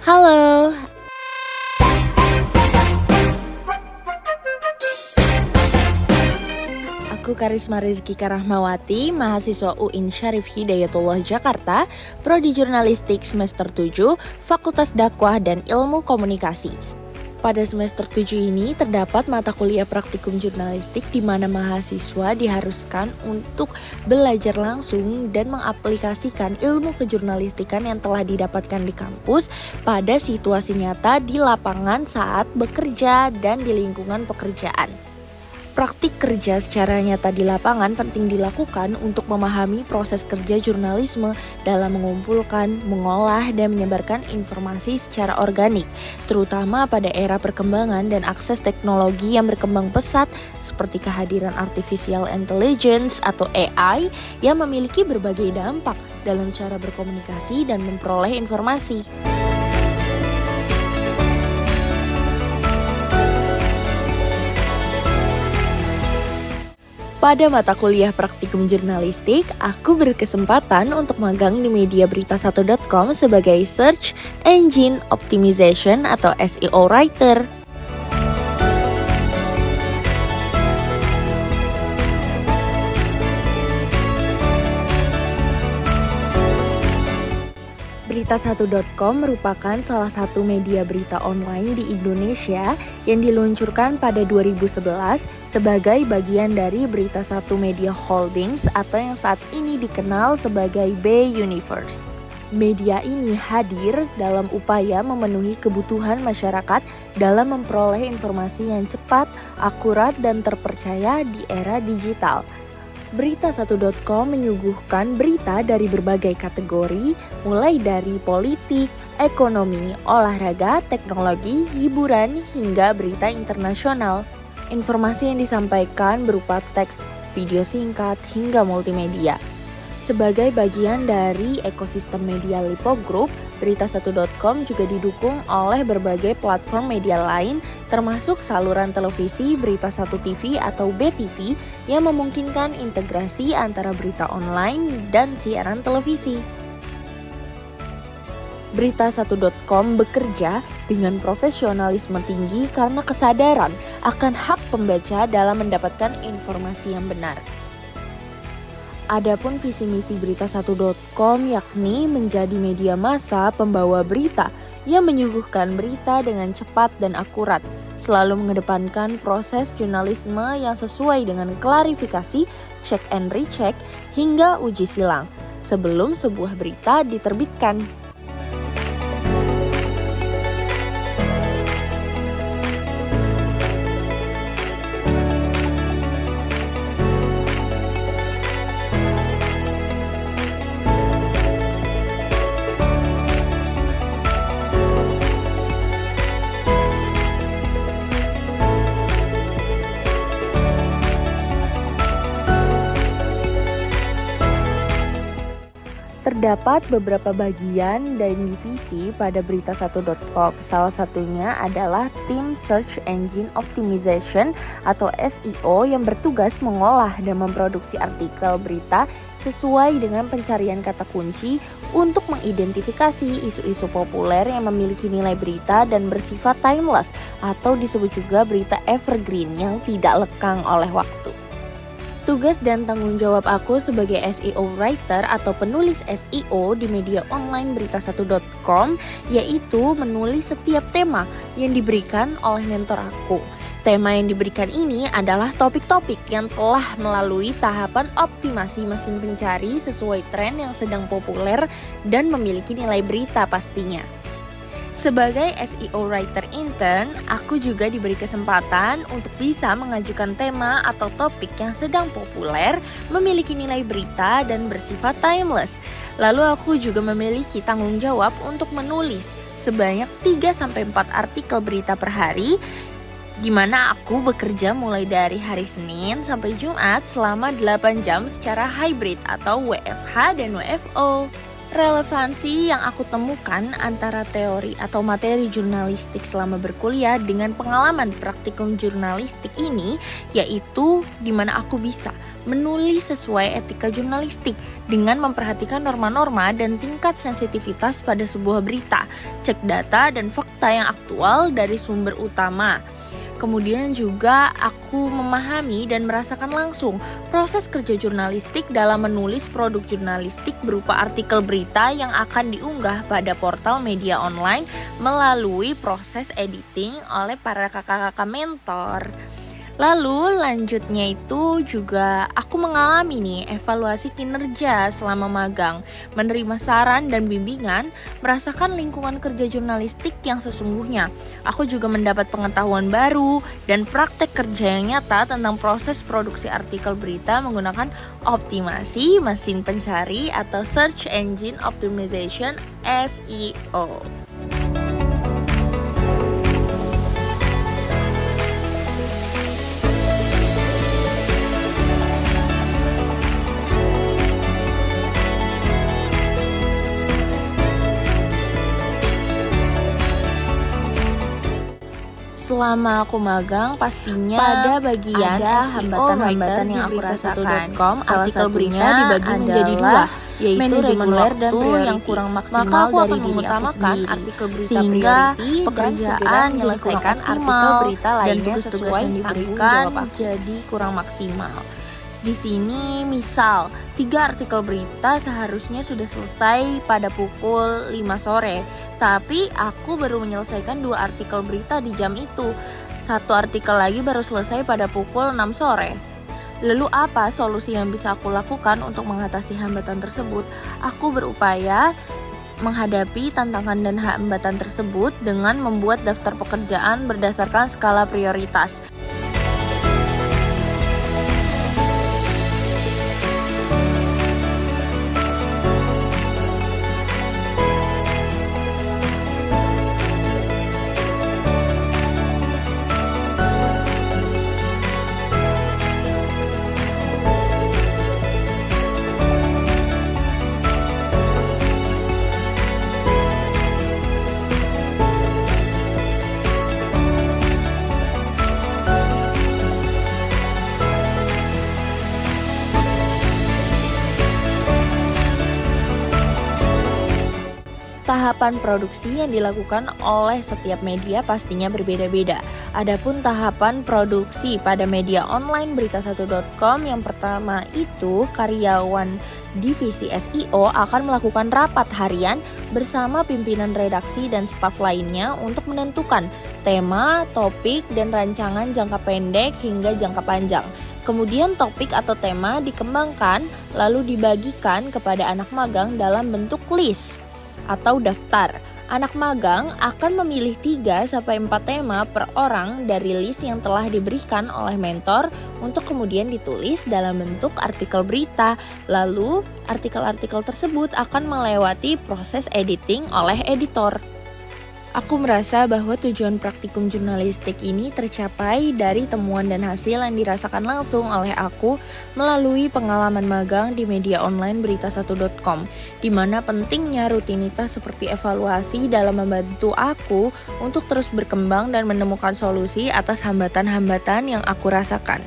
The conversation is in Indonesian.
Halo, aku Karisma Rizkyka Rahmawati, mahasiswa UIN Syarif Hidayatullah Jakarta, Prodi Jurnalistik semester 7, Fakultas Dakwah dan Ilmu Komunikasi. Pada semester 7 ini terdapat mata kuliah praktikum jurnalistik di mana mahasiswa diharuskan untuk belajar langsung dan mengaplikasikan ilmu kejurnalistikan yang telah didapatkan di kampus pada situasi nyata di lapangan saat bekerja dan di lingkungan pekerjaan. Praktik kerja secara nyata di lapangan penting dilakukan untuk memahami proses kerja jurnalisme dalam mengumpulkan, mengolah, dan menyebarkan informasi secara organik, terutama pada era perkembangan dan akses teknologi yang berkembang pesat seperti kehadiran artificial intelligence atau AI yang memiliki berbagai dampak dalam cara berkomunikasi dan memperoleh informasi. Pada mata kuliah praktikum jurnalistik, aku berkesempatan untuk magang di mediaberita1.com sebagai Search Engine Optimization atau SEO Writer. Berita1.com merupakan salah satu media berita online di Indonesia yang diluncurkan pada 2011 sebagai bagian dari Berita1 Media Holdings atau yang saat ini dikenal sebagai B Universe. Media ini hadir dalam upaya memenuhi kebutuhan masyarakat dalam memperoleh informasi yang cepat, akurat, dan terpercaya di era digital. Berita1.com menyuguhkan berita dari berbagai kategori, mulai dari politik, ekonomi, olahraga, teknologi, hiburan, hingga berita internasional. Informasi yang disampaikan berupa teks, video singkat, hingga multimedia. Sebagai bagian dari ekosistem media Lipo Group, Berita1.com juga didukung oleh berbagai platform media lain termasuk saluran televisi Berita1 TV atau BTV yang memungkinkan integrasi antara berita online dan siaran televisi. Berita1.com bekerja dengan profesionalisme tinggi karena kesadaran akan hak pembaca dalam mendapatkan informasi yang benar. Adapun visi misi Berita1.com yakni menjadi media massa pembawa berita yang menyuguhkan berita dengan cepat dan akurat, selalu mengedepankan proses jurnalisme yang sesuai dengan klarifikasi, check and recheck, hingga uji silang sebelum sebuah berita diterbitkan. Terdapat beberapa bagian dan divisi pada Berita1.com. Salah satunya adalah tim Search Engine Optimization atau SEO yang bertugas mengolah dan memproduksi artikel berita sesuai dengan pencarian kata kunci untuk mengidentifikasi isu-isu populer yang memiliki nilai berita dan bersifat timeless atau disebut juga berita evergreen yang tidak lekang oleh waktu. Tugas dan tanggung jawab aku sebagai SEO writer atau penulis SEO di media online Berita1.com yaitu menulis setiap tema yang diberikan oleh mentor aku. Tema yang diberikan ini adalah topik-topik yang telah melalui tahapan optimasi mesin pencari sesuai tren yang sedang populer dan memiliki nilai berita pastinya. Sebagai SEO writer intern, aku juga diberi kesempatan untuk bisa mengajukan tema atau topik yang sedang populer, memiliki nilai berita dan bersifat timeless. Lalu aku juga memiliki tanggung jawab untuk menulis sebanyak 3-4 artikel berita per hari, di mana aku bekerja mulai dari hari Senin sampai Jumat selama 8 jam secara hybrid atau WFH dan WFO. Relevansi yang aku temukan antara teori atau materi jurnalistik selama berkuliah dengan pengalaman praktikum jurnalistik ini, yaitu di mana aku bisa menulis sesuai etika jurnalistik dengan memperhatikan norma-norma dan tingkat sensitivitas pada sebuah berita, cek data dan fakta yang aktual dari sumber utama. Kemudian juga aku memahami dan merasakan langsung proses kerja jurnalistik dalam menulis produk jurnalistik berupa artikel berita yang akan diunggah pada portal media online melalui proses editing oleh para kakak-kakak mentor. Lalu lanjutnya itu juga aku mengalami nih evaluasi kinerja selama magang, menerima saran dan bimbingan, merasakan lingkungan kerja jurnalistik yang sesungguhnya. Aku juga mendapat pengetahuan baru dan praktek kerja yang nyata tentang proses produksi artikel berita menggunakan optimasi mesin pencari atau Search Engine Optimization (SEO). Selama aku magang, pastinya pada bagian ada hambatan-hambatan yang aku rasakan. Artikel berita dibagi menjadi dua, yaitu reguler dan priority. Yang kurang maksimal dari diri aku sendiri. Artikel berita sehingga pekerjaan menyelesaikan artikel berita lainnya sesuai yang diberikan jadi kurang maksimal. Di sini misal 3 artikel berita seharusnya sudah selesai pada pukul 5 sore, tapi aku baru menyelesaikan 2 artikel berita di jam itu. 1 artikel lagi baru selesai pada pukul 6 sore. Lalu apa solusi yang bisa aku lakukan untuk mengatasi hambatan tersebut? Aku berupaya menghadapi tantangan dan hambatan tersebut dengan membuat daftar pekerjaan berdasarkan skala prioritas. Tahapan produksi yang dilakukan oleh setiap media pastinya berbeda-beda. Adapun tahapan produksi pada media online berita1.com yang pertama itu karyawan divisi SEO akan melakukan rapat harian bersama pimpinan redaksi dan staf lainnya untuk menentukan tema, topik, dan rancangan jangka pendek hingga jangka panjang. Kemudian topik atau tema dikembangkan lalu dibagikan kepada anak magang dalam bentuk list atau daftar. Anak magang akan memilih 3-4 tema per orang dari list yang telah diberikan oleh mentor untuk kemudian ditulis dalam bentuk artikel berita. Lalu, artikel-artikel tersebut akan melewati proses editing oleh editor. Aku merasa bahwa tujuan praktikum jurnalistik ini tercapai dari temuan dan hasil yang dirasakan langsung oleh aku melalui pengalaman magang di media online berita1.com, di mana pentingnya rutinitas seperti evaluasi dalam membantu aku untuk terus berkembang dan menemukan solusi atas hambatan-hambatan yang aku rasakan.